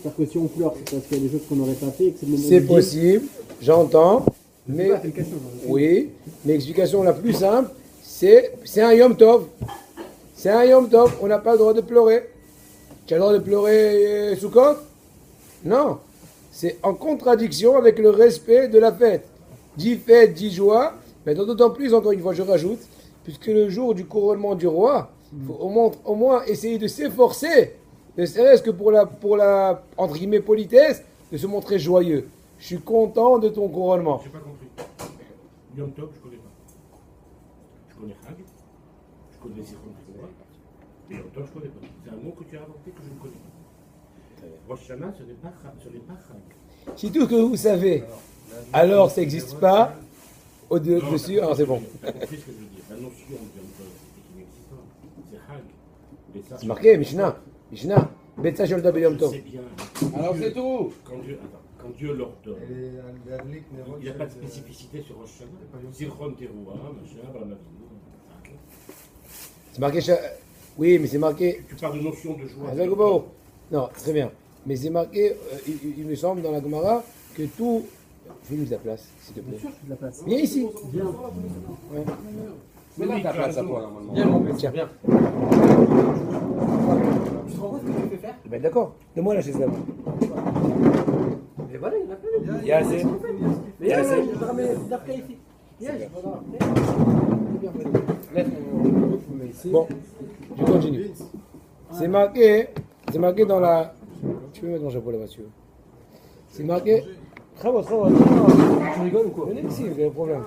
C'est-à-dire que si on pleure, c'est parce qu'il y a des choses qu'on n'aurait pas fait et que c'est le moment C'est de dire. possible, j'entends, mais C'est une question. oui, mais l'explication la plus simple, c'est un Yom Tov. C'est un Yom Tov, on n'a pas le droit de pleurer. Tu as le droit de pleurer Sukkot? Non. C'est en contradiction avec le respect de la fête. 10 fêtes, 10 joies, mais d'autant plus, encore une fois, je rajoute, puisque le jour du couronnement du roi, il faut au moins essayer de s'efforcer, ne serait-ce que pour la, entre guillemets, politesse, de se montrer joyeux. Je suis content de ton couronnement. Je n'ai pas compris. Yom Tov, je ne connais pas. Je connais Hag, je connais Zichron Teruah, mais Yom Tov, je ne connais pas. C'est un mot que tu as inventé que je ne connais pas. Rosh Hashanah, ce n'est pas Hag. Si tout ce que vous savez, alors ça n'existe pas, au-dessus, alors c'est bon. Tu as compris ce que je veux dire. La notion de Yom Tov, c'est qu'il n'existe pas. C'est Hag. Mais ça, C'est marqué, Mishnah. Betza Yolda B'Yom Tov. c'est bien. Alors c'est tout. Quand Dieu l'ordonne, il n'y a pas de spécificité sur Rosh Hashanah. Zichron Teruah, machin, Bramavinu. C'est marqué, oui, mais c'est marqué. Tu parles de notion de joie. Non, très bien. Mais c'est marqué, il me semble, dans la Gemara, que tout. Fais-nous de la place, s'il te plaît. Bien sûr, je suis de la place. Viens ici. Viens. Ouais. Mais là, ta place à toi, normalement. Viens, mon petit. Tiens. Viens. Tu te rends compte ce que tu peux faire? Ben d'accord. Donne-moi la chaise là-bas. Mais voilà, il y en a plein. Il y a assez. Mais là, je vais ramener Darka ici. Viens, Bon, je continue. C'est marqué dans la. Tu peux mettre mon chapeau là-bas, tu veux. C'est marqué. Très bon. Tu rigoles ou quoi? Venez ici, vous avez un problème.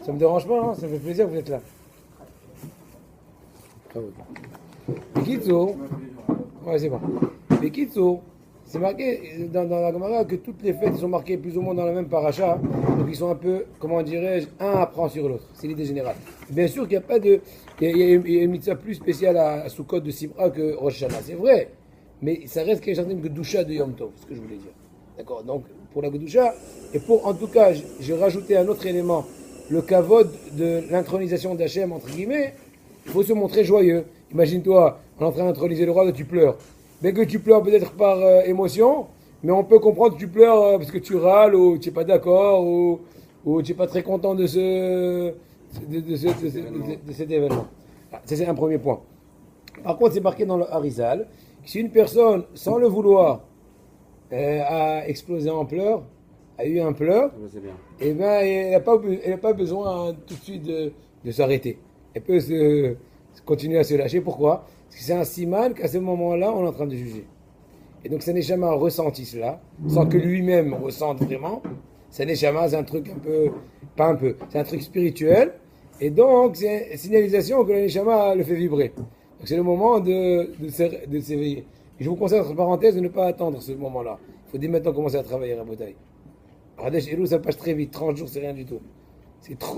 Ça me dérange pas, hein, ça me fait plaisir que vous êtes là. Bekitso, ouais, c'est bon. Bekitso, c'est marqué dans la Gemara que toutes les fêtes sont marquées plus ou moins dans la même paracha, donc ils sont un peu, comment dirais-je, un apprend sur l'autre. C'est l'idée générale. Bien sûr qu'il n'y a pas de. Il y a une mitzvah plus spéciale à Sukkot de Simra que Rosh Hashanah, c'est vrai, mais ça reste quelque chose de Gedusha de Yom Tov, c'est ce que je voulais dire. D'accord, donc pour la Gedusha, et pour, en tout cas, j'ai rajouté un autre élément, le kavod de l'intronisation d'Hachem, entre guillemets, il faut se montrer joyeux. Imagine-toi, on est en train d'introniser le roi et tu pleures. Dès que tu pleures peut-être par émotion, mais on peut comprendre que tu pleures parce que tu râles, ou tu n'es pas d'accord, ou tu n'es pas très content de cet événement. Ah, ça, c'est un premier point. Par contre, c'est marqué dans le Harizal, que si une personne, sans le vouloir, a explosé en pleurs, a eu un pleur, et ben, elle n'a pas besoin tout de suite de s'arrêter. Elle peut continuer à se lâcher. Pourquoi? Parce que c'est un siman qu'à ce moment-là, on est en train de juger. Et donc, ça n'est jamais ressenti cela, sans que lui-même ressente vraiment. Ça n'est jamais, c'est un truc un peu, pas un peu, c'est un truc spirituel. Et donc, c'est une signalisation que le Neshama le fait vibrer. Donc, c'est le moment de s'éveiller. Et je vous conseille, entre parenthèses, de ne pas attendre ce moment-là. Il faut dès maintenant commencer à travailler à Rabotaï. Radesh Elou, ça passe très vite. 30 jours, c'est rien du tout.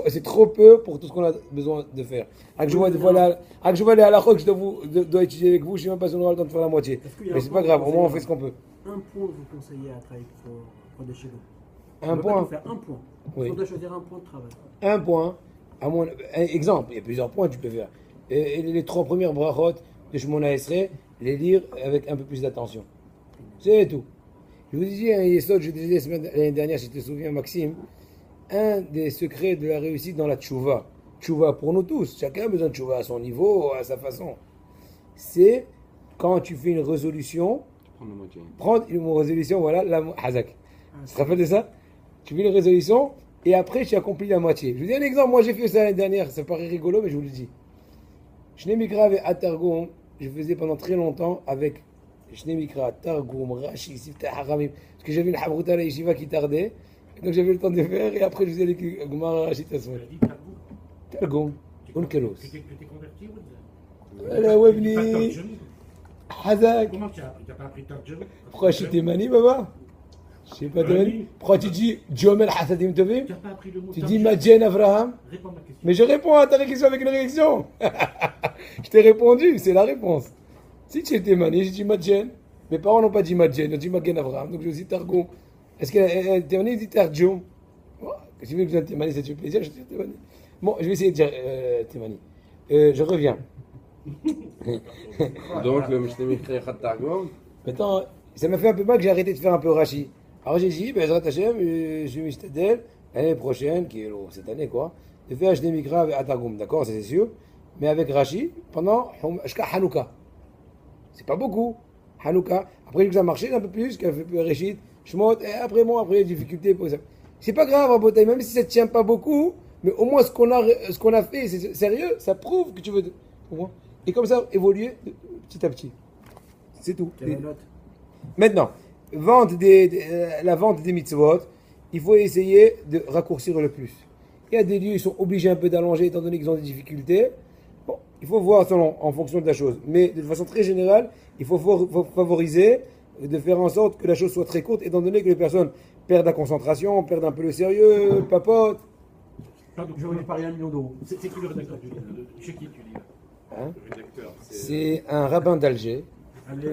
C'est trop peu pour tout ce qu'on a besoin de faire. Que je vois les halakhot que je dois étudier avec vous, je ne sais même pas si on aura le temps de faire la moitié. Mais c'est pas grave, au moins on fait ce qu'on peut. Un point, vous conseillez à travailler pour des chez vous. Un point. Faire un point. Oui. On doit choisir un point de travail. Un point. Exemple, il y a plusieurs points que tu peux faire. Et les 3 premières brachot de Shemona Esrei, les lire avec un peu plus d'attention. C'est tout. Je vous disais un yesod, je disais l'année dernière, si tu te souviens Maxime, un des secrets de la réussite dans la tchouva, tchouva pour nous tous, chacun a besoin de tchouva à son niveau, à sa façon, c'est quand tu fais une résolution, prendre une résolution, voilà, la hazak. Tu te rappelles de ça? Tu fais une résolution et après tu accomplis la moitié. Je vous dis un exemple, moi j'ai fait ça l'année dernière, ça paraît rigolo, mais je vous le dis. Shnei Mikra et Atargum, je faisais pendant très longtemps avec Shnei Mikra, Targum, Rashi, Siftah Haramim, parce que j'avais une habrouta à la yeshiva qui tardait. Donc j'avais le temps de faire et après je faisais les Gemara Rachid Tasman. Targum, Unkelos. Tu t'es converti ou Voilà, Webni. Hazak. Comment tu as appris? Tu n'as pas appris Tarjum? Pourquoi je suis Témani, baba? Je sais pas Témani. Pourquoi tu dis Jomel Hasadim Tovim? Tu n'as pas appris le mot Tu Tarjum? dis Madjen Avraham? Réponds à ma question. Mais je réponds à ta question avec une réaction. Je t'ai répondu, c'est la réponse. Si tu es Témani, j'ai dit Madjen. Mes parents n'ont pas dit Madjen, ils ont dit Madjen Avraham. Donc je dis Targum. Est-ce que Témani dit Tarjum? Si tu veux que je dise Témani, ça te fait plaisir, je dis Témani. Bon, je vais essayer de dire Témani. Je reviens. Donc le Mishneh Mikra Targum. Maintenant, Ça m'a fait un peu mal que j'ai arrêté de faire un peu Rashi. Alors j'ai dit, Bezrat Hashem, je me suis dit, l'année prochaine, qui est cette année quoi, de faire Ashne Mikra et Atagum, d'accord, ça c'est sûr, mais avec Rashi, pendant jusqu'à Hanouka. C'est pas beaucoup, Hanouka. Après que ça a marché un peu plus, qu'elle fait Reshit, Shmot, et après moi, après les difficultés, pour ça. C'est pas grave, Rabotai, même si ça ne tient pas beaucoup, mais au moins ce qu'on a fait, c'est sérieux, ça prouve que tu veux. Et comme ça, évoluer petit à petit. C'est tout. Quelle note? Maintenant, la vente des mitzvot, il faut essayer de raccourcir le plus. Il y a des lieux, ils sont obligés un peu d'allonger étant donné qu'ils ont des difficultés. Bon, il faut voir en fonction de la chose. Mais de façon très générale, il faut favoriser de faire en sorte que la chose soit très courte, étant donné que les personnes perdent la concentration, perdent un peu le sérieux, papotent. J'aurais parié 1 million d'euros. C'est qui le rédacteur du livre? Chez qui tu lis là? Hein? Le rédacteur, C'est un rabbin d'Alger. Allez,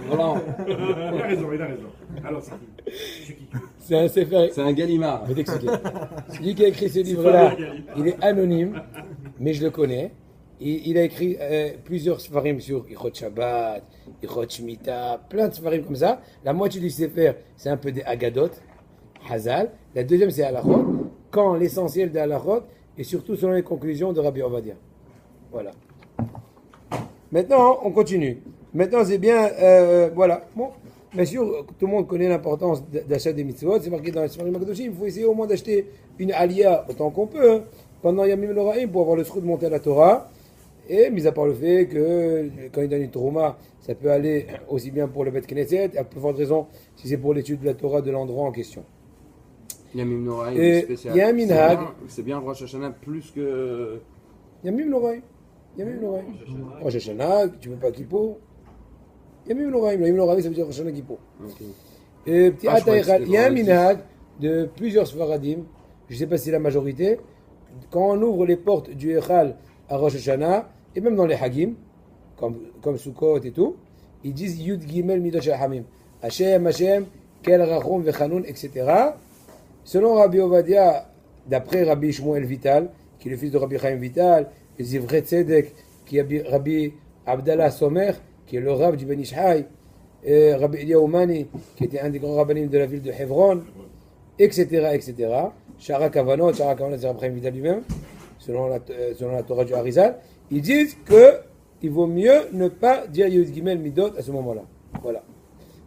Roland, Il a raison. Alors c'est qui? Chez qui tu lis? C'est un sefer. c'est un Gallimard. Je vais t'expliquer. Celui qui a écrit ce livre-là, il est anonyme, mais je le connais. Il a écrit plusieurs svarim sur Ichot Shabbat, Ichot Shemitah, plein de svarim comme ça. La moitié du sefer, c'est un peu des Agadot, Hazal. La deuxième, c'est Halachot. Quand l'essentiel des Halachot, et surtout selon les conclusions de Rabbi Ovadia. Voilà. Maintenant, on continue. Maintenant, c'est bien, voilà. Bon, bien sûr, tout le monde connaît l'importance d'achat des mitzvot. C'est marqué dans les Sfarim HaKadoshim. Il faut essayer au moins d'acheter une aliyah autant qu'on peut, hein, pendant Yamim Noraim, pour avoir le trou de monter à la Torah. Et mis à part le fait que quand il donne une Trouma, ça peut aller aussi bien pour le Bet Knesset, à plus forte raison si c'est pour l'étude de la Torah de l'endroit en question. Yamim Noraim, Et spécial. il y a un minhag. C'est bien Rosh Hashanah plus que. Yamim Noraim. Rosh Hashanah, tu veux pas Kippour. Yamim Noraim. Yamim Noraim, ça veut dire Rosh Hashanah Kippour. Ok. Et petit Ah, je croyais que Ataïchal, c'était il y a un vendredi. minhag de plusieurs Sfaradim, je ne sais pas si c'est la majorité, quand on ouvre les portes du Echal à Rosh Hashanah, et même dans les Hagim, comme Sukkot et tout, ils disent Yud Gimel Midosh Hamim. Hashem, Hashem, Kel Rachum Vechanun, etc. Selon Rabbi Ovadia, d'après Rabbi Shmuel Vital, qui est le fils de Rabbi Chaim Vital, et Zivret Tzedek, qui est Rabbi Abdallah Somer, qui est le rab du Ben Ishai, et Rabbi Eliyahu Mani, qui était un des grands rabbinim de la ville de Hebron, etc. Shara Kavanot, c'est Rabbi Chaim Vital lui-même, selon la Torah du Harizal, ils disent qu'il vaut mieux ne pas dire Yud Gimel Midot à ce moment-là. Voilà.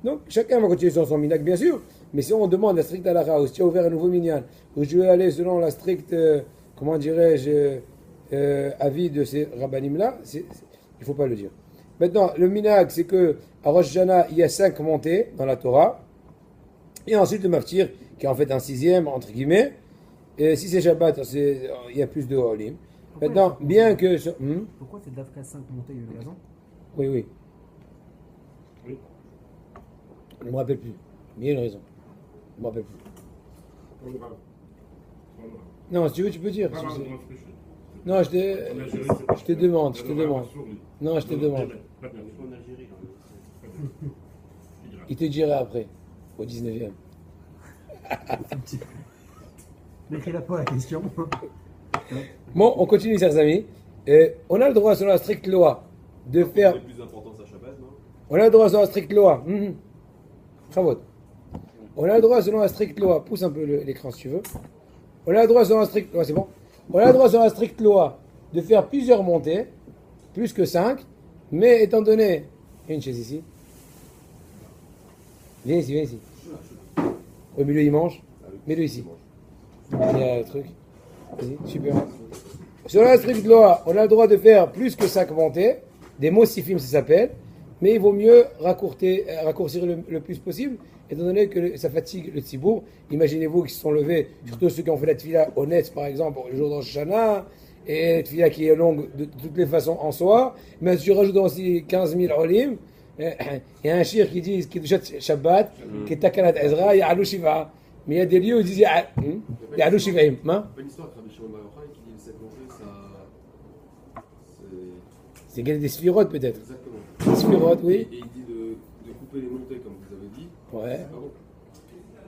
Donc, chacun va continuer sur son minhag, bien sûr, mais si on demande la stricte halakha, ou si tu as ouvert un nouveau minyan, ou je vais aller selon la stricte, comment dirais-je, avis de ces rabbanim-là, il ne faut pas le dire. Maintenant, le minhag, c'est que à Rosh Hashanah, il y a 5 montées dans la Torah, et ensuite le maftir, qui est en fait un 6e, entre guillemets, et si c'est Shabbat, il y a plus de Olim. Maintenant, bien que... Pourquoi c'est d'Afka 5 montées? Il y a une raison. Oui. Oui. Je ne me rappelle plus. Mais il y a une raison. Je ne me rappelle plus. On le rab. Non, si tu veux, tu peux dire. Ah, Si- non, c'est plus. Non, je te demande. Non, je te demande. En Algérie, Il te dira après, au 19e. N'écris-la pas la question. Bon, on continue, chers amis. On a le droit, selon la stricte loi, de faire... plus d'importance à Shabbat, non? On a le droit, selon la stricte loi... Chavot. On a le droit, selon la stricte loi... Pousse un peu l'écran, si tu veux. On a le droit, selon la stricte... Ouais, c'est bon. On a le droit, selon la stricte loi, de faire plusieurs montées, plus que 5, mais étant donné... Il y a une chaise ici. Viens ici. Au milieu, il mange. Mets-le ici. Il y a le truc. Vas-y, super. Selon la stricte loi, on a le droit de faire plus que 5 montées, des mosifim ça s'appelle, mais il vaut mieux raccourcir le plus possible, étant donné que ça fatigue le tzibour. Imaginez-vous qu'ils se sont levés, surtout ceux qui ont fait la tefila honnête, par exemple, le jour d'Rosh Hashanah, et la tefila qui est longue de toutes les façons en soi, mais si tu rajoutes aussi 15 000 olim, il y a un shir qui dit qu'il est Shabbat, qui est Takanat Ezra, il y a Alou Shiva. Mais il y a des lieux où ils disent il y a Alou Shivaim. Pas une histoire avec Rabbi Shimon Bar Yochai qui dit le 7 montées, ça. C'est des sphirotes peut-être. Exactement. Des sphirotes, oui. Et il dit de couper les montées comme vous avez dit. Ouais. C'est pas bon.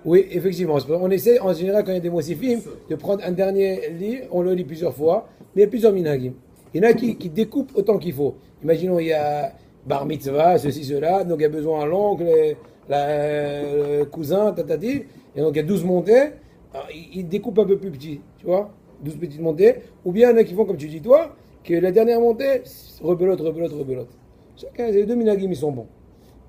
Oui, effectivement. On essaie en général quand il y a des mosifim de prendre un dernier lit, on le lit plusieurs fois, mais il y a plusieurs minhagim. Il y en a qui découpent autant qu'il faut. Imaginons, il y a bar mitzvah, ceci, cela, donc il y a besoin à l'oncle, le cousin, tatati, et donc il y a 12 montées, alors, ils découpent un peu plus petit, tu vois, 12 petites montées, ou bien il y en a qui font comme tu dis toi, que la dernière montée, rebelote. Chacun, les deux minagim, ils sont bons.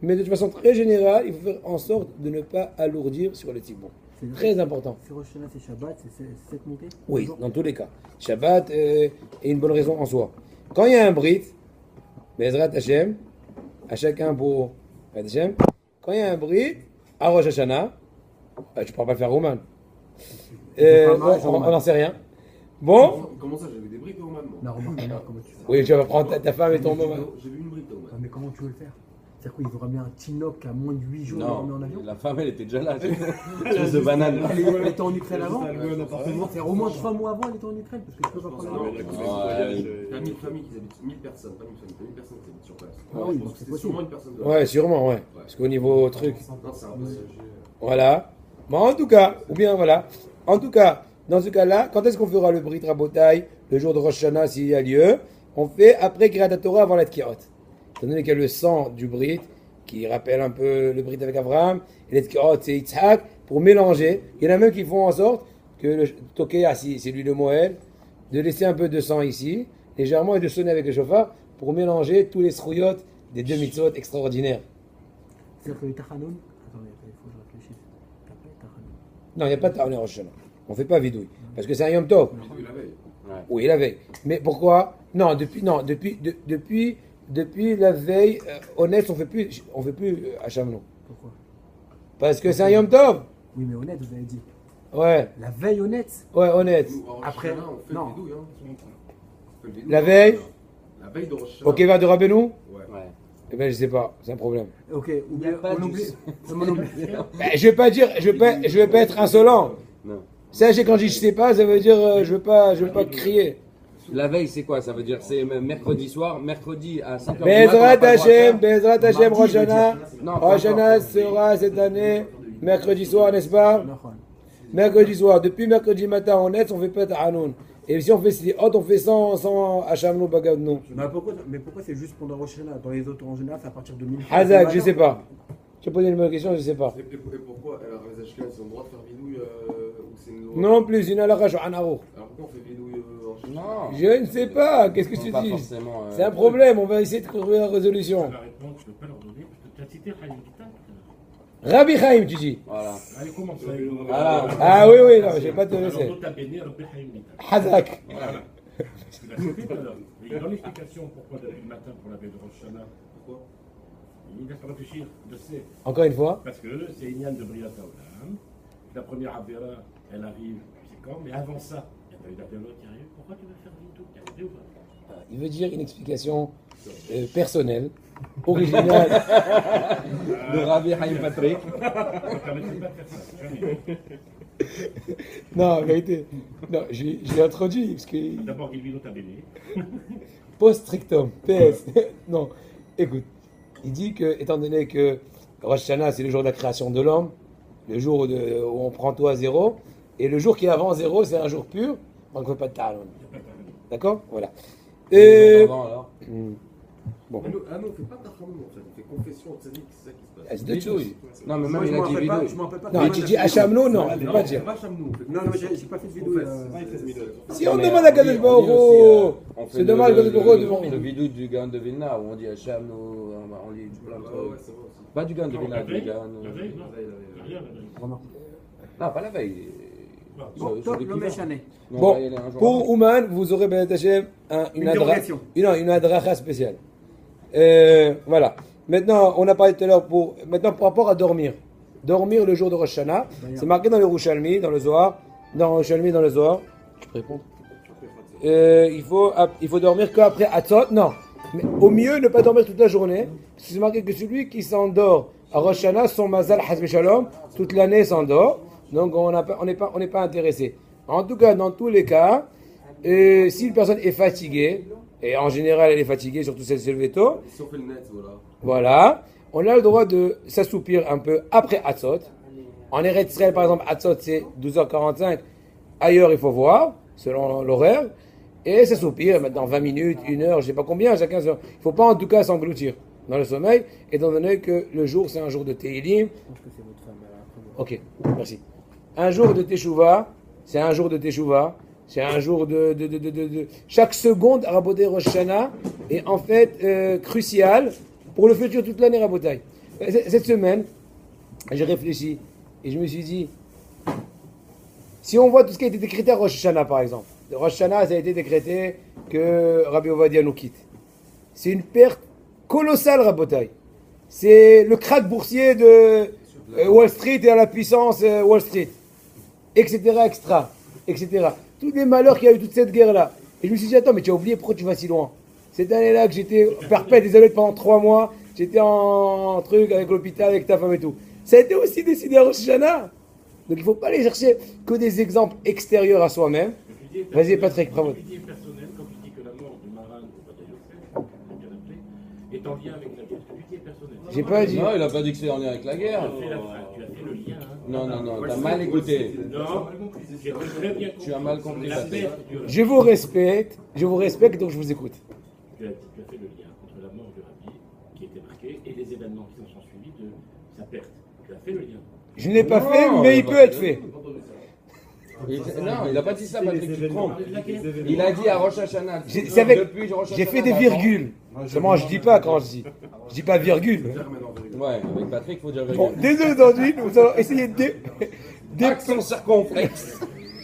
Mais de façon très générale, il faut faire en sorte de ne pas alourdir sur le tibon. C'est Très important. C'est Rosh Hashanah, c'est Shabbat, c'est cette montée Oui, toujours dans tous les cas. Shabbat est une bonne raison en soi. Quand il y a un brit, Bezrat Hashem, à chacun pour Hashem, quand il y a un brit, à Rosh Hashanah, tu ne pourras pas le faire Roman. On n'en sait rien. Bon, Comment ça, j'avais des briques au Oman, moi? Non, remarque, comment tu fais. oui, tu vas prendre ta femme et ton moment. J'ai vu une brique au Oman. Ah, mais comment tu veux le faire? C'est quoi, ils vont ramener un Tinoc à moins de 8 jours, il le Non, remet en avion? la femme, elle était déjà là. Espèce de banane. Elle était en Ukraine avant? C'est au moins 3 mois avant, elle était en Ukraine, parce que je peux pas prendre l'avion. T'as 1000 familles qui habitent, 1000 personnes, pas 1000 familles, t'as 1000 personnes qui habitent sur place. Ah oui, Je donc pense que c'est c'est possible. sûrement une personne de là. Ouais, sûrement, ouais. Parce qu'au niveau truc. Non, c'est impossible. Voilà. Mais en tout cas, ou bien voilà. En tout cas, dans ce cas-là, quand est-ce qu'on fera le Brit Rabotai, le jour de Rosh Hashanah, s'il y a lieu? On fait après Kriyat Torah avant la Tkiot. Étant donné qu'il y a le sang du Brit, qui rappelle un peu le Brit avec Abraham, et la Tkiot, c'est Yitzhak, pour mélanger. Il y en a même qui font en sorte que le Tokea, c'est lui le Moël, de laisser un peu de sang ici, légèrement, et de sonner avec le chauffard, pour mélanger tous les srouyot des deux mitzvot extraordinaires. C'est-à-dire que le Tachanoun. Attendez, il faut que je réfléchisse. Après, Tachanoun. Non, il n'y a pas de Tahané Rosh Hashanah. On ne fait pas vidouille. Parce que c'est un Yom Tov. J'ai vu la veille. Oui, la veille. Mais pourquoi? Non, depuis la veille, honnête, on fait plus à Chamelon. Pourquoi? Parce que c'est un Yom Tov. Oui, mais honnête, vous avez dit. Ouais, La veille honnête. ouais, honnête. Nous, en Rosh Après, Hashanah, on fait non. le bidouille, hein. On fait le bidouille. La veille? La veille de Rosh Hashanah. Ok, va de Rabbeinu? Ouais. Ouais. Eh ben, je sais pas, c'est un problème. Ok, ou Il y a bien pas on de- oublie. On oublie. Ben, je vais pas dire, je vais pas être insolent. Non. Sachez quand je dis je sais pas, ça veut dire je veux pas crier. La veille, c'est quoi? Ça veut dire c'est mercredi soir, mercredi à 5h. Bezrat Hashem, Rosh Hashanah. Non, Rosh Hashanah sera cette année mercredi soir, n'est-ce pas? Nahon. Mercredi soir, depuis mercredi matin en net, on fait pas Ta'anoun. Et si on fait Sliot, on fait sans Hachamnou Bagadnou. Mais pourquoi c'est juste pendant Rosh Hashanah? Dans les autres en général, c'est à partir de 1000. Hazak, je sais pas. Tu as posé une bonne question, je sais pas. Et pourquoi alors, les Ashkenazes, ils ont le droit de faire bidouille ou c'est une loi? Non plus, une halakha sur Anaro. Alors pourquoi on fait bidouille en Rosh Hashanah? Non. Je ne sais pas, qu'est-ce que tu Pas dis? forcément, C'est un problème, on va essayer de trouver la résolution. La réponse, je ne peux pas leur donner, parce que tu as cité Chaim Vital tout à l'heure. Rabbi Chaim, tu dis. Voilà. Allez, commence. Voilà. Ah oui, non, je vais pas te laisser. Alors, t'as béni Rabbi Chaim Vital. Hazak. Voilà. Parce qu'il a cité tout à l'heure. Mais il donne l'explication pourquoi depuis le matin pour la veille de Rosh Hashanah. Pourquoi? Il laisse pas réfléchir, je sais. Encore une fois. Parce que c'est Inyan de Briat Haolam. La première Avera, elle arrive, c'est quand? Mais avant ça, il n'y a pas eu d'Avera qui arrive. Pourquoi tu veux faire du tout? Il y a ou pas? Il veut dire une explication personnelle, originale. De Rabbi Haïm Patrick. Ne permettez pas de faire ça. Jamais. Non, en vérité. Non, je l'ai introduit parce que. D'abord, Gilvino t'a béni. Post strictum, PS. Non, écoute, il dit que, étant donné que Rosh Hashanah, c'est le jour de la création de l'homme, le jour où on prend tout à zéro, et le jour qui est avant zéro, c'est un jour pur, donc on ne fait pas de talon. D'accord? Voilà. Et. Avant, alors. Bon. Ah non, on fait pas Tachamou en fait, on fait confession de tzaddik, c'est ça qui se passe. Ah, c'est d'autres choses. Non, mais Moi, même je il m'en a dit rappelle pas. vidéo. Je m'en rappelle pas. Non, tu dis Hachamno, non, il ne faut pas on fait dire. pas Chamnou, on fait Non, j'ai pas fait de vidéo. Si on demande à Kadosh Baruch Hu, c'est dommage Kadosh Baruch Hu devant. Le vidéo du Gaon de Vilna où on dit Hacham, on lit plein de Ouais, trucs. ouais, c'est vrai aussi. Pas du Gaon de Non, Vilna, la du veille, Gaon. la veille, non. La veille, la veille. Rien, la veille. Non, pas la veille. Bon, top, l'homme est chané. Non, Bon, là, il est un jour pour avant. Ouman, vous aurez Ben Hachem une dérogation. adracha spéciale. Voilà. Maintenant, on a parlé tout à l'heure maintenant par rapport à dormir. Dormir le jour de Rosh Hashanah, c'est marqué dans le Rouchalmi, dans le Zohar. Dans le Rouchalmi, dans le Zohar. Tu peux répondre? Il faut dormir qu'après Hatzot. Non. Mais au mieux, ne pas dormir toute la journée. Parce que c'est marqué que celui qui s'endort à Rosh Hashanah, son mazal hasbe shalom, toute l'année s'endort. Donc on n'est pas intéressé. En tout cas, dans tous les cas, si une personne est fatiguée, et en général elle est fatiguée, surtout si elle s'est levée tôt, Si on fait le net, voilà. voilà, on a le droit de s'assoupir un peu après Hatzot. En Eretz Israël, par exemple, Hatzot c'est 12h45. Ailleurs, il faut voir, selon l'horaire. Et s'assoupir, maintenant 20 minutes, 1 heure, je ne sais pas combien, chacun. Il ne faut pas en tout cas s'engloutir. dans le sommeil, étant donné que le jour c'est un jour de Teilim. Je pense que c'est votre femme. Elle a appris. Ok, merci. Un jour de Teshuvah, c'est un jour de Teshuvah, c'est un jour de. Chaque seconde à Rabotai Rosh Hashanah est en fait cruciale pour le futur toute l'année Rabotai. Cette semaine, j'ai réfléchi et je me suis dit, si on voit tout ce qui a été décrété à Rosh Hashanah par exemple, Rosh Hashanah ça a été décrété que Rabbi Ovadia nous quitte. C'est une perte colossale Rabotai. C'est le krach boursier de Wall Street et à la puissance Wall Street, etc., etc. Tous les malheurs qu'il y a eu toute cette guerre-là. Et je me suis dit, attends, mais tu as oublié pourquoi tu vas si loin. Cette année-là que j'étais perpète désolé pendant 3 mois, j'étais en truc avec l'hôpital, avec ta femme et tout. Ça a été aussi décidé à Rosh Hashanah. Donc il ne faut pas aller chercher que des exemples extérieurs à soi-même. Vas-y Patrick, bravo. L'idée personnelle, quand tu dis que la mort de Maran, ou Bada Yosef, bien appelé, est en lien avec la guerre, l'idée personnelle. J'ai pas dit. Non, il a pas dit que c'est en lien avec la Tu guerre. as fait le lien. Hein. Non, t'as mal écouté. Non, j'ai très bien compris. Tu as mal compris. La perte du Je vous respecte, donc je vous écoute. Tu as fait le lien entre la mort du Rabbi, qui était marqué, et les événements qui en sont suivis de sa perte. Tu as fait le lien. Je n'ai pas Non, fait, il mais a il pas peut fait. être fait. Non, il n'a pas dit ça, Patrick, tu te trompes. Il a dit à Rosh Hashanah. C'est avec- Depuis Rosh J'ai fait Hashanah des d'avant. virgules. Seulement, je dis pas quand je dis. Je dis pas virgule. Ouais, avec Patrick, il faut dire Bon, virgule. dès aujourd'hui, nous allons essayer de. Accent circonflexe.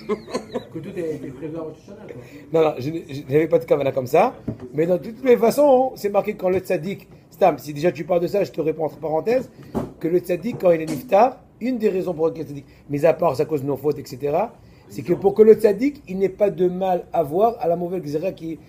Que tout a été prévu à Rosh Hashanah, quoi. Non, je n'avais pas de kavana comme ça. Mais de toutes les façons, c'est marqué quand le tzaddik. Stam, si déjà tu parles de ça, je te réponds entre parenthèses. Que le tzaddik, quand il est niftar, une des raisons pour lesquelles le tzaddik, mis à part à cause de nos fautes, etc., c'est que pour que le tzaddik, il n'ait pas de mal à voir à la mauvaise xéra qui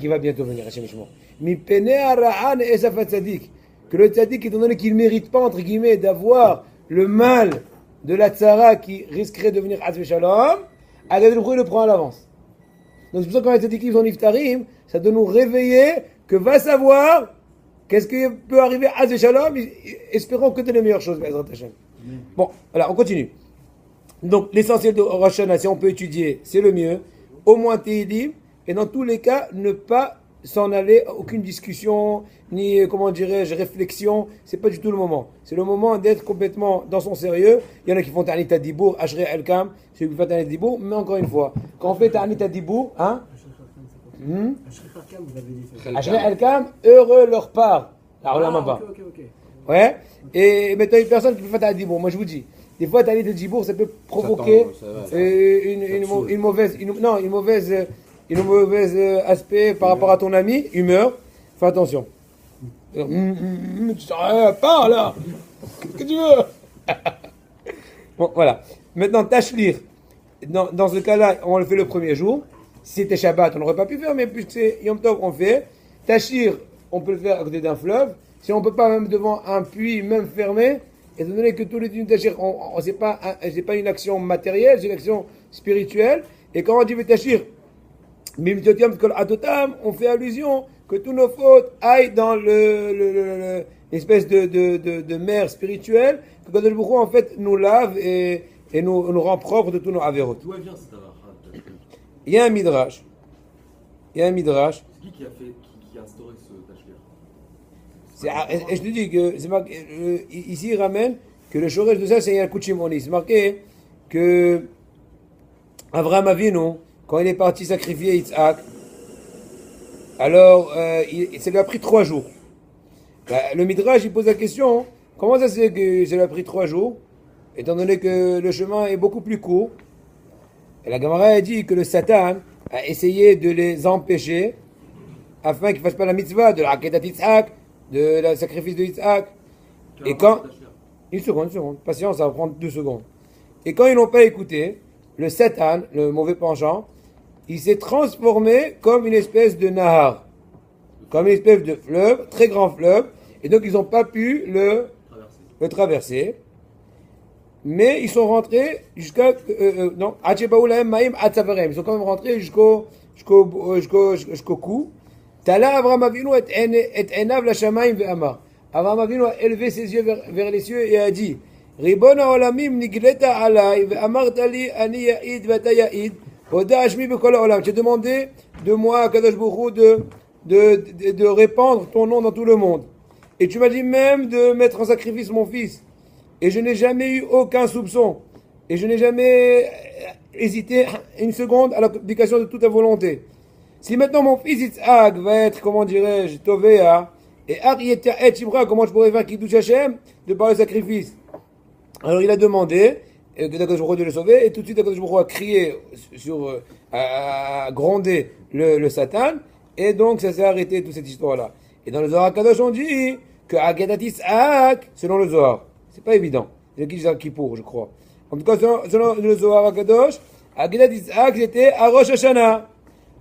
va bientôt venir. Hachem Yishmor. Mi pene ara'an esaf tzaddik. Que le tzaddik, étant donné qu'il ne mérite pas, entre guillemets, d'avoir le mal de la tzara qui risquerait de venir Hazve Shalom, Akadosh Baruch Hu le prend à l'avance. Donc c'est pour ça que quand les tzaddikim sont niftarim, ça doit nous réveiller que va savoir qu'est-ce qui peut arriver à Hazve Shalom, espérons que de les meilleures choses. Be'ezrat Hashem. Bon, voilà, on continue. Donc l'essentiel de Rosh Hashanah, si on peut étudier, c'est le mieux. Au moins Tehillim, et dans tous les cas, ne pas s'en aller, aucune discussion, ni, comment dirais-je, réflexion, c'est pas du tout le moment. C'est le moment d'être complètement dans son sérieux. Il y en a qui font Ta'anit Adibour, Ashrei El-Kam, ceux qui font Ta'anit Adibour, mais encore une fois, quand on fait Ta'anit Adibour, hein, Ashrei Kharkam, vous avez dit ça. Ashrei El-Kam, heureux leur part. Alors là, pas. Ok. Ouais, et maintenant une personne qui peut faire Ta'anit Adibour, moi je vous dis, des fois Ta'anit Adibour, ça peut provoquer une mauvaise aspect par rapport à ton ami, humeur, fais attention. Tu pars là. Qu'est-ce que tu veux? Bon, voilà. Maintenant, Tashlir. Dans ce cas-là, on le fait le premier jour. Si c'était Shabbat, on n'aurait pas pu faire, mais puisque c'est Yom Tov, on fait. Tashlir, on peut le faire à côté d'un fleuve. Si on ne peut pas, même devant un puits, même fermé, étant donné que tous les dunes Tashlir, c'est pas une action matérielle, c'est une action spirituelle. Et quand on dit Tashlir, on fait allusion que tous nos fautes aillent dans l'espèce de mer spirituelle, que Kadosh Baruch Hu, en fait nous lave et nous rend propre de tous nos avérotes. D'où elle vient cette avara? Il y a un midrash. C'est qui a instauré ce tashlir? Et je te dis que c'est marqué, ici il ramène que le shoresh de ça c'est Yalkut Shimoni. C'est marqué que Avraham Avinu, quand il est parti sacrifier Yitzhak, alors ça lui a pris 3 jours. Le Midrash il pose la question, comment ça se fait que ça lui a pris 3 jours, étant donné que le chemin est beaucoup plus court. Et la Gemara a dit que le Satan a essayé de les empêcher afin qu'ils ne fassent pas la mitzvah de la Akedat Yitzhak, de la sacrifice de Yitzhak. Et quand... Une seconde, patience, ça va prendre 2 secondes. Et quand ils n'ont pas écouté, le Satan, le mauvais penchant, il s'est transformé comme une espèce de nahar, comme une espèce de fleuve, très grand fleuve, et donc ils n'ont pas pu le traverser. Mais ils sont rentrés jusqu'à non, ils sont quand même rentrés jusqu'au cou. Tala Avraham Avinu et enav la shamayim ve'amar. Avraham Avinu a élevé ses yeux vers les cieux et a dit: Ribon ha'olamim nigleta alay ve'amarta li ani ya'id ve'ata ya'id hoda hashmi b'kol ha'olam. Tu as demandé de moi, Kadosh Baruch Hu, de répandre ton nom dans tout le monde. et tu m'as dit même de mettre en sacrifice mon fils. Et je n'ai jamais eu aucun soupçon. Et je n'ai jamais hésité une seconde à l'application de toute ta volonté. Si maintenant mon fils Yitzhak va être, comment dirais-je, Tovéa, et Arieta et Chibra, comment je pourrais faire Kiddush Hashem de par le sacrifice? Alors il a demandé que Akadosh Baruch Hu de le sauver, et tout de suite Akadosh Baruch Hu a crié à gronder le Satan, et donc ça s'est arrêté toute cette histoire-là. Et dans le Zohar Akadosh on dit que Akedat Yitzhak, selon le Zohar, c'est pas évident, c'est qui dit Kippour, je crois. En tout cas, selon le Zohar Akadosh, Akedat Yitzhak c'était à Rosh Hashanah.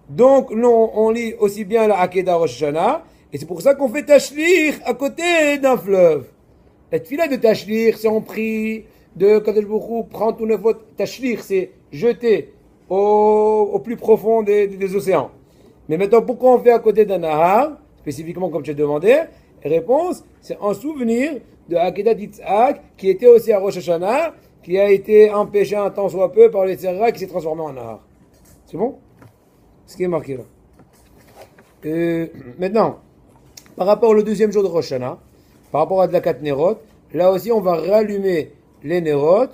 Donc, non, on lit aussi bien la Akedah Rosh Hashanah, et c'est pour ça qu'on fait Tashlir à côté d'un fleuve. La tefila de Tashlir, c'est on prie de Kadosh Baruch Hu, prend tous nos fautes. Tashlir, c'est jeter au plus profond des océans. Mais maintenant, pourquoi on fait à côté d'un Nahar, spécifiquement comme tu as demandé? Réponse, c'est en souvenir de Akedah Yitzhak, qui était aussi à Rosh Hashanah, qui a été empêché un temps soit peu par les Tzerra, qui s'est transformé en Nahar. C'est bon? Ce qui est marqué là. Maintenant, par rapport au deuxième jour de Rosh Hashanah, par rapport à de la 4 Nerot, là aussi on va rallumer les Nerot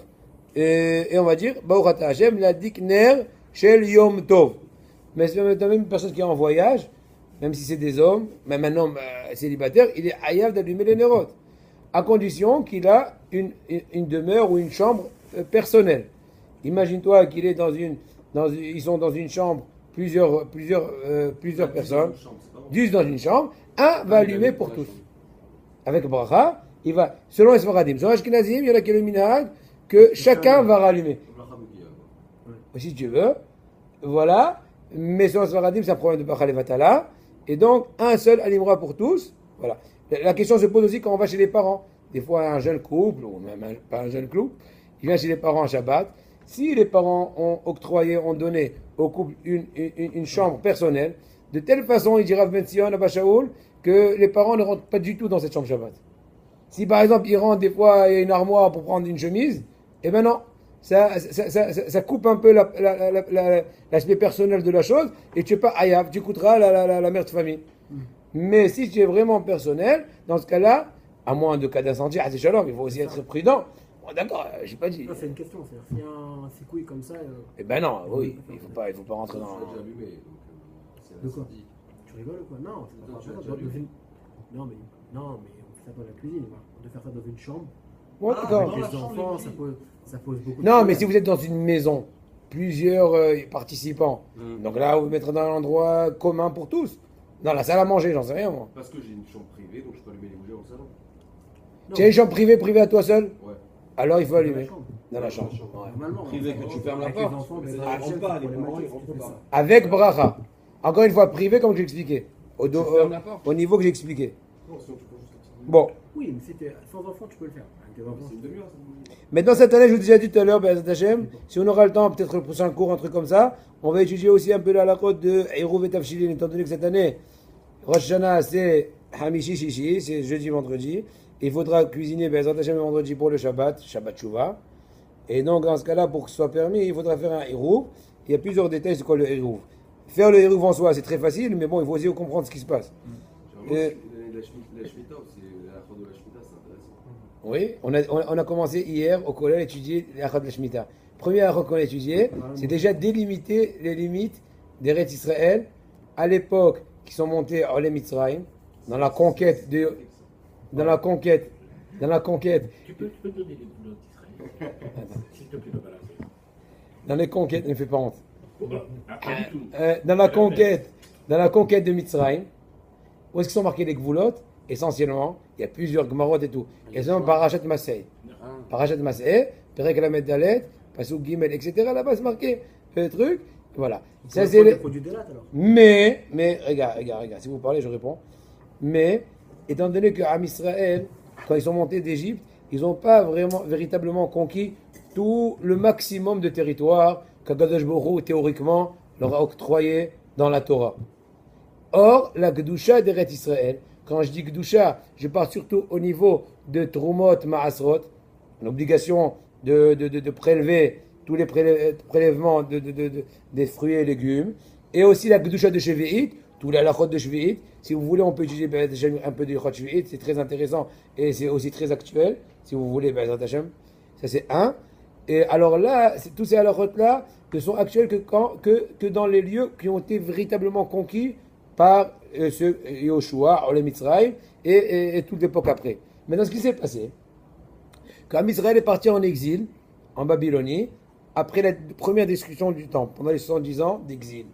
et on va dire Baruch Ata Hashem la Ner Shel Yom Tov. Mais c'est même une personne qui est en voyage, même si c'est des hommes, mais maintenant célibataire, il est hayav d'allumer les Nerot, à condition qu'il a une demeure ou une chambre personnelle. Imagine-toi qu'il est ils sont dans une chambre. Plusieurs personnes, 10 dans une chambre, un va allumer pour tous. Avec bracha, il va, selon les Sfaradim, selon les Ashkenazim, il y en a qui ont le minhag que chacun va rallumer. Si tu veux, voilà, mais selon les Sfaradim, c'est un problème de bracha levatala, et donc un seul allumera pour tous. Voilà. La question se pose aussi quand on va chez les parents. Des fois, un jeune couple, ou même pas un jeune couple, il vient chez les parents à Shabbat. Si les parents ont donné au couple une chambre personnelle, de telle façon, il dira Ben Sion à Bashaoul, que les parents ne rentrent pas du tout dans cette chambre Shabbat. Si par exemple, ils rentrent des fois, il y a une armoire pour prendre une chemise, eh ben non, ça coupe un peu l'aspect personnel de la chose, et tu n'es pas ayav, tu coûteras la mère de famille. Mais si tu es vraiment personnel, dans ce cas-là, à moins de cas d'incendie, il faut aussi être prudent. Bon, d'accord, j'ai pas dit. Non, c'est une question, c'est-à-dire s'il y a un secouille comme ça. Eh ben non, oui, il faut pas rentrer dans. déjà allumé, donc De quoi? Tu rigoles ou quoi? Non, c'est pas tu as grave. déjà allumé. Non, mais on fait ça dans la cuisine. On doit faire ça dans une chambre. Ouais, d'accord. Avec les enfants, ça pose beaucoup de Non, problèmes. mais si vous êtes dans une maison, plusieurs participants, donc là, vous mettrez dans un endroit commun pour tous. Dans la salle à manger, j'en sais rien, moi. Parce que j'ai une chambre privée, donc je peux allumer les bougies au salon. Tu as une chambre privée à toi seul? Ouais. Alors il faut Dans allumer. la chambre. Dans la chambre. Ouais. Normalement. Privé que tu fermes la avec les porte. enfants, Mais les ça, enfants, ils rentrent pas, les pour parents, matchs, ils rentrent tu fais pas. ça. Avec bracha. Encore une fois, privé comme j'ai expliqué. fermes la porte. Au niveau que j'ai expliqué. Non, sinon tu prends juste la petite. Bon. Oui, mais si t'es sans enfants, tu peux le faire. Avec tes enfants. C'est une demi-heure, ça. Maintenant, cette année, je vous ai déjà dit tout à l'heure, Be'ezrat Hashem, si on aura le temps, peut-être le prochain cours, un truc comme ça, on va étudier aussi un peu la halachot de Eruv et Tafshilin, étant donné que cette année, Rosh Hashanah, c'est Hamishi Shishi, c'est jeudi, vendredi. Il faudra cuisiner Be'ezrat Hashem le vendredi pour le Shabbat Shuvah. Et donc, dans ce cas-là, pour que ce soit permis, il faudra faire un Eruv. Il y a plusieurs détails sur quoi le Eruv. Faire le Eruv en soi, c'est très facile, mais bon, il faut aussi comprendre ce qui se passe. Généralement, la Shemitah, c'est la fin de la Shemitah, c'est intéressant. Oui, on a commencé hier au collège à étudier l'Achad de la Shemitah. Premier Achad qu'on a étudié, c'est déjà délimiter les limites des Eretz Israël à l'époque qui sont montés à Olé Mitzrayim, dans la conquête. Tu peux donner les boulots d'Israël. S'il te plaît, ne pas la faire. Dans les conquêtes, ne fais pas honte. Pas du tout. Dans la conquête de Mitzrayim, où est-ce qu'ils sont marqués les Gvulot? Essentiellement, il y a plusieurs Gmarot et tout. Ils sont Parashat Masei. Parashat Masei, Perek Lamed Dalet, Pasuk Gimel, etc. Là-bas, c'est marqué le truc. Voilà. Ça, c'est les... produits de latte alors. Mais, regarde, si vous parlez, je réponds. Mais, étant donné qu'à Israël, quand ils sont montés d'Égypte, ils n'ont pas véritablement conquis tout le maximum de territoire qu'Akadosh Baruch Hu, théoriquement, leur a octroyé dans la Torah. Or, la Gdusha d'Eretz Israël, quand je dis Gdusha, je parle surtout au niveau de Trumot Ma'asrot, l'obligation de prélever tous les prélèvements des fruits et légumes, et aussi la Gdusha de Shevi'it, tous les halakhot de Shvi'it. Si vous voulez, on peut étudier Be'ezrat Hashem, un peu de Halakhot Shvi'it, c'est très intéressant et c'est aussi très actuel. Si vous voulez, Be'ezrat Hashem, ça c'est un. Et alors là, tous ces halakhot-là ne sont actuels que dans les lieux qui ont été véritablement conquis par ce Yoshua, Olem Mitzrayim, et toute l'époque après. Maintenant, ce qui s'est passé, quand Israël est parti en exil, en Babylonie, après la première destruction du temple, pendant les 70 ans d'exil,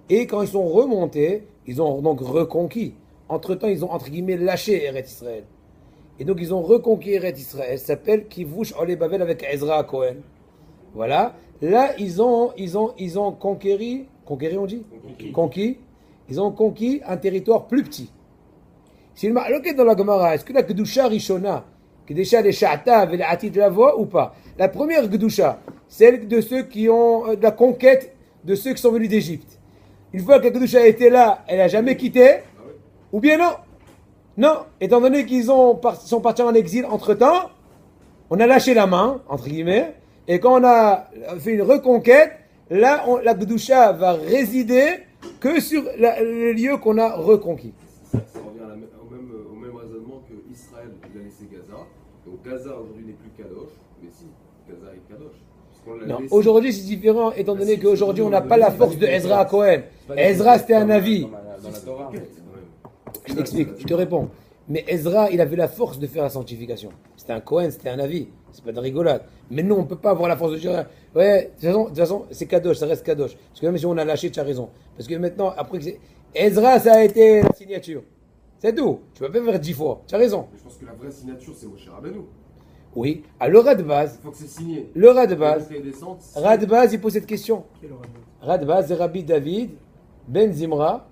et quand ils sont remontés, ils ont donc reconquis. Entre-temps, ils ont, entre guillemets, lâché Eretz Israël. Et donc, ils ont reconquis Eretz Israël. Ça s'appelle Kivush Ole Bavel avec Ezra Cohen. Voilà. Là, ils ont conquis, on dit conquis. Ils ont conquis un territoire plus petit. Si le ma'aloket dans la Gemara, est-ce que la Kedusha Rishona, Kedusha les Sha'ta et les Atid la voix ou pas? La première Kedusha, celle de ceux qui ont de la conquête de ceux qui sont venus d'Égypte. Une fois que la Kedusha était là, elle n'a jamais quitté, ou bien non? Non, étant donné qu'ils sont partis en exil entre-temps, on a lâché la main, entre guillemets, et quand on a fait une reconquête, là, la Kedusha va résider que sur le lieu qu'on a reconquis. Ça revient au même raisonnement que Israël il a laissé Gaza. Donc Gaza aujourd'hui n'est plus Kadosh, mais si, Gaza est Kadosh. Non, aujourd'hui c'est différent, étant donné qu'aujourd'hui on n'a pas la force de Ezra Cohen. Ezra c'était un avis. Dans la Torah. Je t'explique, je te réponds. Mais Ezra, il avait la force de faire la sanctification. C'était un Cohen, c'était un avis. C'est pas de rigolade. Mais nous, on ne peut pas avoir la force de dire ouais, de toute façon, c'est Kadosh, ça reste Kadosh. Parce que même si on a lâché, tu as raison. Parce que maintenant, après que Ezra, ça a été la signature. C'est tout. Tu ne peux pas faire 10 fois. Tu as raison. Mais je pense que la vraie signature, c'est Moshe Rabbeinu. Oui. À le rat de base. Il faut que c'est signé. Le rat de base. Descente, Rat de base, il pose cette question. Qui est le rabbin? Rat de base, c'est Rabbi David Ben Zimra.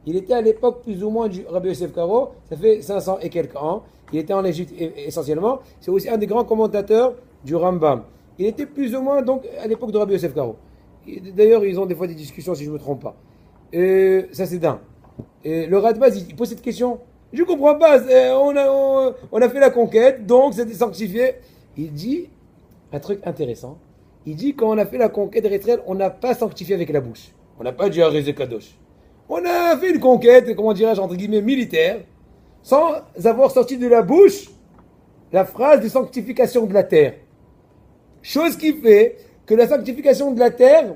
Il était à l'époque plus ou moins du Rabbi Yosef Karo, ça fait 500 et quelques ans. Il était en Égypte essentiellement. C'est aussi un des grands commentateurs du Rambam. Il était plus ou moins donc à l'époque de Rabbi Yosef Karo. D'ailleurs, ils ont des fois des discussions si je ne me trompe pas. Ça c'est d'un. Le Radbaz, il pose cette question. Je ne comprends pas. On a fait la conquête, donc c'était sanctifié. Il dit un truc intéressant. Il dit quand on a fait la conquête d'Israël, on n'a pas sanctifié avec la bouche. On n'a pas dit Arezé Kadosh. On a fait une conquête, comment dirais-je, entre guillemets, militaire, sans avoir sorti de la bouche la phrase de sanctification de la terre. Chose qui fait que la sanctification de la terre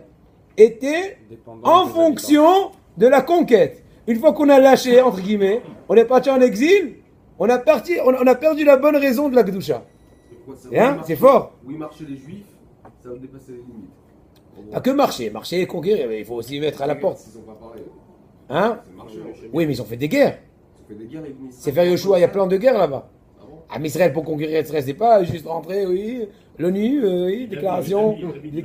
était en fonction de la conquête. Une fois qu'on a lâché, entre guillemets, on est parti en exil, on a perdu la bonne raison de la Kedusha. Hein, c'est fort. Oui, marcher les Juifs, ça va dépasser les limites. Pas que marcher et conquérir, il faut aussi mettre à la porte. Ils ont pas parlé. Hein? Oui, mais ils ont fait des guerres. Ils ont fait des guerres, C'est faire Yoshua, il y a plein de guerres là-bas. Ah bon? Ah, mais Israël pour conquérir Israël, c'est pas juste rentrer, oui, l'ONU, oui, déclaration du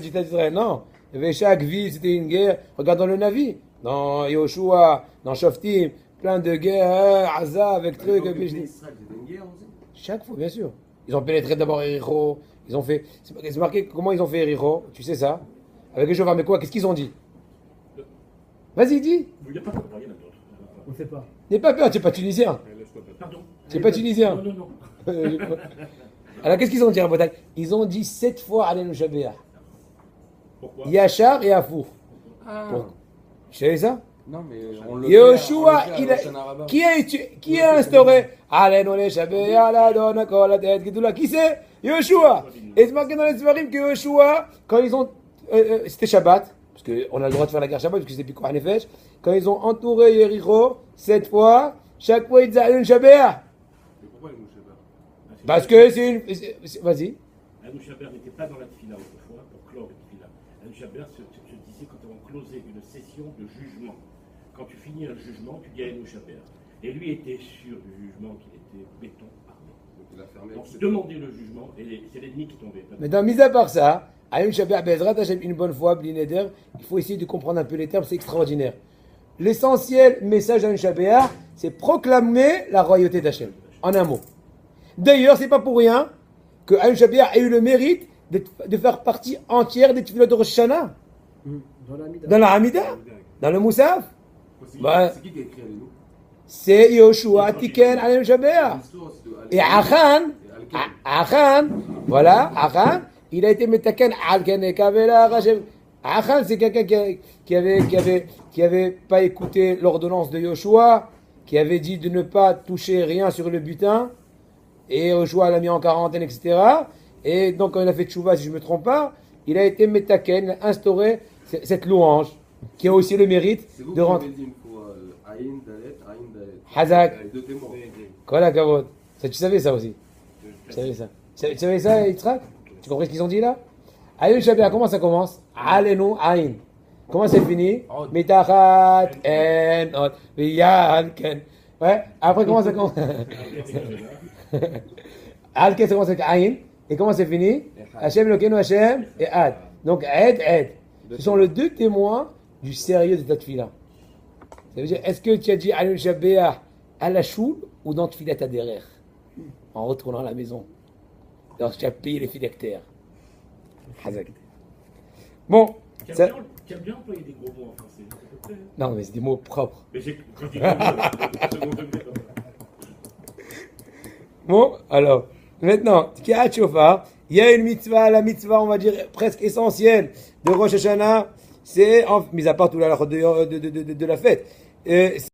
État d'Israël. Non, il y avait chaque ville, c'était une guerre. Regarde dans le Navi, dans Yoshua, dans Shoftim, plein de guerres, Gaza avec trucs. Israël, c'était une guerre aussi? Chaque fois, bien sûr. Ils ont pénétré d'abord Éricho, ils ont fait. C'est marqué comment ils ont fait Éricho, tu sais ça? Avec les chauffeurs, mais quoi? Qu'est-ce qu'ils ont dit? Vas-y, dis. Il n'y a pas de rien d'autre. On ne sait pas. N'aie pas peur, tu n'es pas tunisien. Pardon. Tu n'es pas tunisien. Non. Alors, qu'est-ce qu'ils ont dit à Bretagne? Ils ont dit 7 fois Alenu Shabéa. Pourquoi? Yachar et Afour. Ah. Tu savais ça? Non, mais on le Yoshua, fait à qui a instauré Alenu Shabéa, la donne, la tête, qui c'est? Yoshua. Et c'est marqué dans les Svarim que Yoshua, quand ils ont. C'était Shabbat. Parce qu'on a le droit de faire la guerre Shabbat, parce que c'est plus quoi Nefesh. Quand ils ont entouré Yericho 7 fois, chaque fois ils disaient Alenu Shabéa. Mais pourquoi les Moshe? Parce que c'est une. Vas-y. Alenu Shabéa n'était pas dans la tefila autrefois pour clore la tefila. Alenu Shabéa se disait quand on closait une session de jugement. Quand tu finis un jugement, tu dis Alenu Shabéa. Et lui était sûr du jugement qu'il était béton armé. Donc il a fermé. Donc il demandait le jugement et c'est l'ennemi qui tombait. Mais dans mis à part ça, Alenu Shabéa, Bezrat Hashem, une bonne fois, Blineder, il faut essayer de comprendre un peu les termes, c'est extraordinaire. L'essentiel message d'Alenu Shabéa, c'est proclamer la royauté d'Hachem, en un mot. D'ailleurs, c'est pas pour rien que Alenu Shabéa a eu le mérite de faire partie entière des Tefilot de Rosh Hashanah. Dans la Hamida, dans le Moussaf. C'est qui a écrit les noms? C'est Yoshua Tiken Alenu Shabéa. Et Achan, voilà, Achan, il a été metaken Alken et Kavela Hashem. Achan, c'est quelqu'un qui avait pas écouté l'ordonnance de Yoshua, qui avait dit de ne pas toucher rien sur le butin, et Yoshua l'a mis en quarantaine, etc. Et donc quand il a fait tchouva, si je ne me trompe pas, il a été metaken, il a instauré cette louange, qui a aussi le mérite C'est vous de qui rentrer. avez dit une fois Aïn Dalet, Aïn Dalet. Hazak. Deux témoins. Kol hakavod. Ça, tu savais ça aussi. Tu savais ça. Tu savais ça, Yitzhak? Tu comprends ce qu'ils ont dit là? Aïn Shabbat, comment ça commence? Alenu Aïn. Comment c'est fini? Mitachat en ot v'yan ken. Ouais. Après comment ça commence? Alken ça commence avec Aïn. Et comment c'est fini? Hashem Elokeinu Hashem et Ad. Donc Ed. Ce sont les deux témoins du sérieux de ta tefila. Ça veut dire, est-ce que tu as dit Alenu Shabbat à la choule ou dans Tfilat Aderer? En retournant à la maison. Lorsque tu as payé les phylactères. Hazak. Bon. Tu Ça... as bien employé des gros mots en français, à peu près. Non, mais c'est des mots propres. Mais quand je dis gros mots, second degré comme ça. Bon, alors, maintenant, Tkiat Shofar, il y a une mitzvah, la mitzvah, on va dire, presque essentielle de Rosh Hashanah, c'est, mis à part tout la de la fête,